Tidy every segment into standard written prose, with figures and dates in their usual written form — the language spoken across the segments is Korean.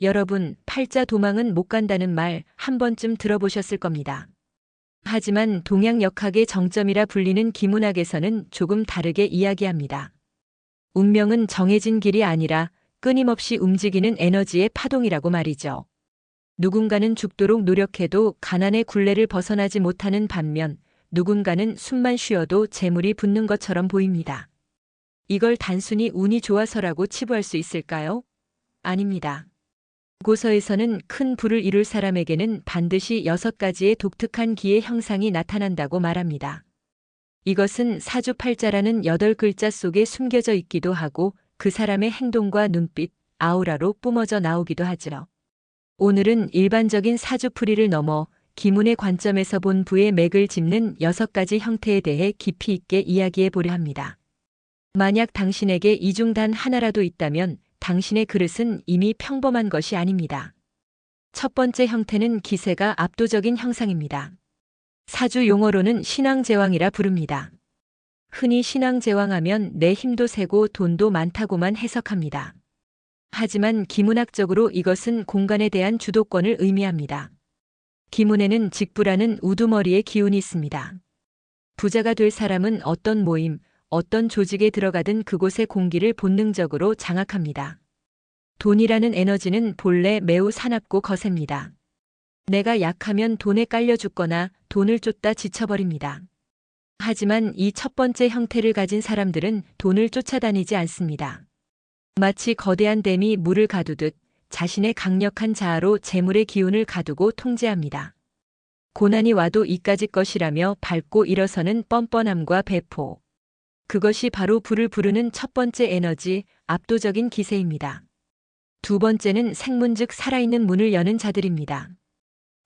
여러분, 팔자 도망은 못 간다는 말 한 번쯤 들어보셨을 겁니다. 하지만 동양역학의 정점이라 불리는 기문학에서는 조금 다르게 이야기합니다. 운명은 정해진 길이 아니라 끊임없이 움직이는 에너지의 파동이라고 말이죠. 누군가는 죽도록 노력해도 가난의 굴레를 벗어나지 못하는 반면 누군가는 숨만 쉬어도 재물이 붙는 것처럼 보입니다. 이걸 단순히 운이 좋아서라고 치부할 수 있을까요? 아닙니다. 고서에서는 큰 부를 이룰 사람에게는 반드시 6가지의 독특한 기의 형상이 나타난다고 말합니다. 이것은 사주팔자라는 8글자 속에 숨겨져 있기도 하고 그 사람의 행동과 눈빛, 아우라로 뿜어져 나오기도 하죠. 오늘은 일반적인 사주풀이를 넘어 기문의 관점에서 본 부의 맥을 짚는 6가지 형태에 대해 깊이 있게 이야기해 보려 합니다. 만약 당신에게 이 중 단 하나라도 있다면 당신의 그릇은 이미 평범한 것이 아닙니다. 첫 번째 형태는 기세가 압도적인 형상입니다. 사주 용어로는 신왕제왕이라 부릅니다. 흔히 신왕제왕하면 내 힘도 세고 돈도 많다고만 해석합니다. 하지만 기문학적으로 이것은 공간에 대한 주도권을 의미합니다. 기문에는 직부라는 우두머리의 기운이 있습니다. 부자가 될 사람은 어떤 모임, 어떤 조직에 들어가든 그곳의 공기를 본능적으로 장악합니다. 돈이라는 에너지는 본래 매우 사납고 거셉니다. 내가 약하면 돈에 깔려 죽거나 돈을 쫓다 지쳐버립니다. 하지만 이 첫 번째 형태를 가진 사람들은 돈을 쫓아다니지 않습니다. 마치 거대한 댐이 물을 가두듯 자신의 강력한 자아로 재물의 기운을 가두고 통제합니다. 고난이 와도 이까짓 것이라며 밟고 일어서는 뻔뻔함과 배포. 그것이 바로 부를 부르는 첫 번째 에너지, 압도적인 기세입니다. 두 번째는 생문 즉 살아있는 문을 여는 자들입니다.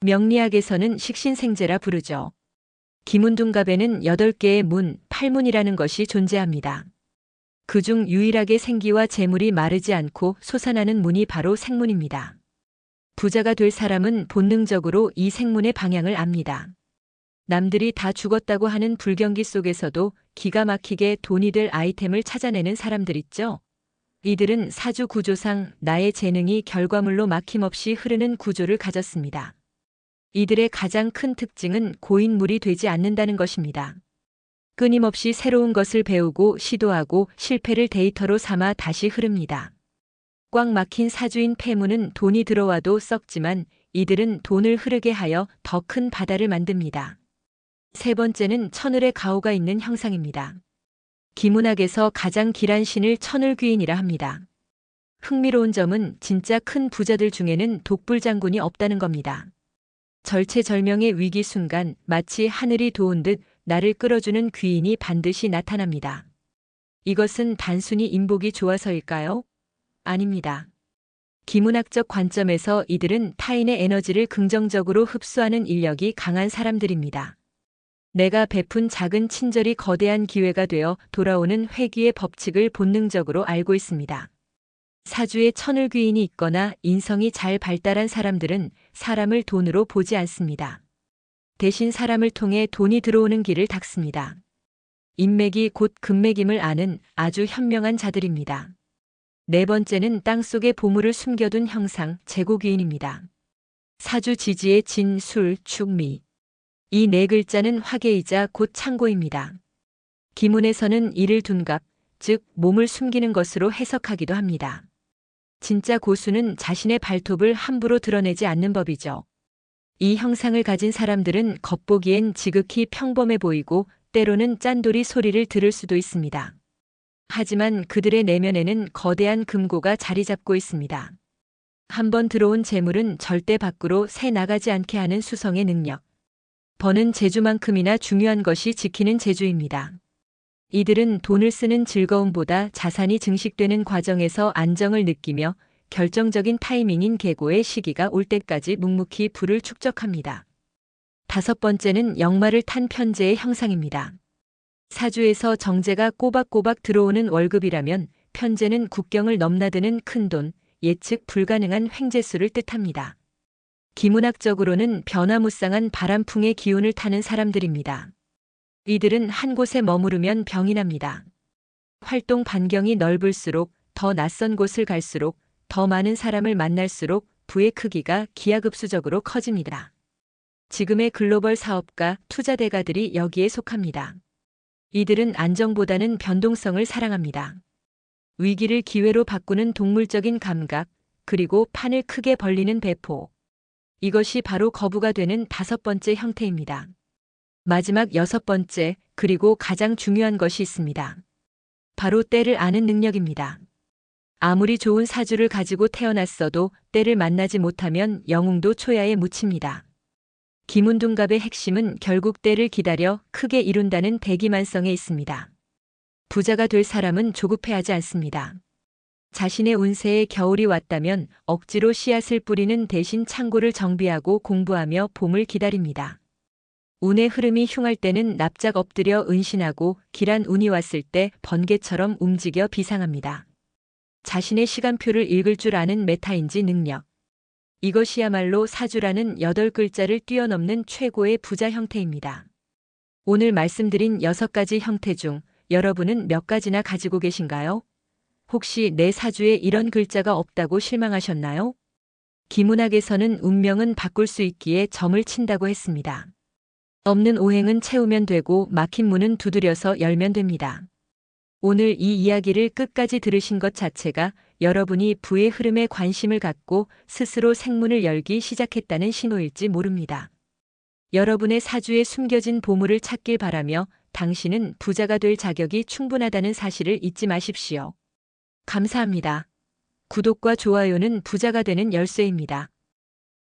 명리학에서는 식신생재라 부르죠. 기문둔갑에는 8개의 문, 팔문이라는 것이 존재합니다. 그중 유일하게 생기와 재물이 마르지 않고 솟아나는 문이 바로 생문입니다. 부자가 될 사람은 본능적으로 이 생문의 방향을 압니다. 남들이 다 죽었다고 하는 불경기 속에서도 기가 막히게 돈이 될 아이템을 찾아내는 사람들 있죠. 이들은 사주 구조상 나의 재능이 결과물로 막힘없이 흐르는 구조를 가졌습니다. 이들의 가장 큰 특징은 고인물이 되지 않는다는 것입니다. 끊임없이 새로운 것을 배우고 시도하고 실패를 데이터로 삼아 다시 흐릅니다. 꽉 막힌 사주인 폐문은 돈이 들어와도 썩지만 이들은 돈을 흐르게 하여 더 큰 바다를 만듭니다. 세 번째는 천을의 가호가 있는 형상입니다. 기문학에서 가장 길한 신을 천을귀인이라 합니다. 흥미로운 점은 진짜 큰 부자들 중에는 독불장군이 없다는 겁니다. 절체절명의 위기 순간 마치 하늘이 도운 듯 나를 끌어주는 귀인이 반드시 나타납니다. 이것은 단순히 인복이 좋아서일까요? 아닙니다. 기문학적 관점에서 이들은 타인의 에너지를 긍정적으로 흡수하는 인력이 강한 사람들입니다. 내가 베푼 작은 친절이 거대한 기회가 되어 돌아오는 회귀의 법칙을 본능적으로 알고 있습니다. 사주에 천을귀인이 있거나 인성이 잘 발달한 사람들은 사람을 돈으로 보지 않습니다. 대신 사람을 통해 돈이 들어오는 길을 닦습니다. 인맥이 곧 금맥임을 아는 아주 현명한 자들입니다. 네 번째는 땅속에 보물을 숨겨둔 형상, 재고귀인입니다. 사주 지지의 진, 술, 축, 미. 이 네 글자는 화계이자 곧 창고입니다. 기문에서는 이를 둔갑, 즉 몸을 숨기는 것으로 해석하기도 합니다. 진짜 고수는 자신의 발톱을 함부로 드러내지 않는 법이죠. 이 형상을 가진 사람들은 겉보기엔 지극히 평범해 보이고 때로는 짠돌이 소리를 들을 수도 있습니다. 하지만 그들의 내면에는 거대한 금고가 자리 잡고 있습니다. 한번 들어온 재물은 절대 밖으로 새 나가지 않게 하는 수성의 능력. 버는 재주만큼이나 중요한 것이 지키는 재주입니다. 이들은 돈을 쓰는 즐거움보다 자산이 증식되는 과정에서 안정을 느끼며 결정적인 타이밍인 계고의 시기가 올 때까지 묵묵히 부를 축적합니다. 다섯 번째는 역마를 탄 편재의 형상입니다. 사주에서 정제가 꼬박꼬박 들어오는 월급이라면 편재는 국경을 넘나드는 큰돈, 예측 불가능한 횡재수를 뜻합니다. 기문학적으로는 변화무쌍한 바람풍의 기운을 타는 사람들입니다. 이들은 한 곳에 머무르면 병이 납니다. 활동 반경이 넓을수록 더 낯선 곳을 갈수록 더 많은 사람을 만날수록 부의 크기가 기하급수적으로 커집니다. 지금의 글로벌 사업가, 투자 대가들이 여기에 속합니다. 이들은 안정보다는 변동성을 사랑합니다. 위기를 기회로 바꾸는 동물적인 감각, 그리고 판을 크게 벌리는 배포. 이것이 바로 거부가 되는 5번째 형태입니다. 마지막 6번째, 그리고 가장 중요한 것이 있습니다. 바로 때를 아는 능력입니다. 아무리 좋은 사주를 가지고 태어났어도 때를 만나지 못하면 영웅도 초야에 묻힙니다. 기문둔갑의 핵심은 결국 때를 기다려 크게 이룬다는 대기만성에 있습니다. 부자가 될 사람은 조급해하지 않습니다. 자신의 운세에 겨울이 왔다면 억지로 씨앗을 뿌리는 대신 창고를 정비하고 공부하며 봄을 기다립니다. 운의 흐름이 흉할 때는 납작 엎드려 은신하고 길한 운이 왔을 때 번개처럼 움직여 비상합니다. 자신의 시간표를 읽을 줄 아는 메타인지 능력. 이것이야말로 사주라는 8글자를 뛰어넘는 최고의 부자 형태입니다. 오늘 말씀드린 6가지 형태 중 여러분은 몇 가지나 가지고 계신가요? 혹시 내 사주에 이런 글자가 없다고 실망하셨나요? 기문학에서는 운명은 바꿀 수 있기에 점을 친다고 했습니다. 없는 오행은 채우면 되고 막힌 문은 두드려서 열면 됩니다. 오늘 이 이야기를 끝까지 들으신 것 자체가 여러분이 부의 흐름에 관심을 갖고 스스로 생문을 열기 시작했다는 신호일지 모릅니다. 여러분의 사주에 숨겨진 보물을 찾길 바라며 당신은 부자가 될 자격이 충분하다는 사실을 잊지 마십시오. 감사합니다. 구독과 좋아요는 부자가 되는 열쇠입니다.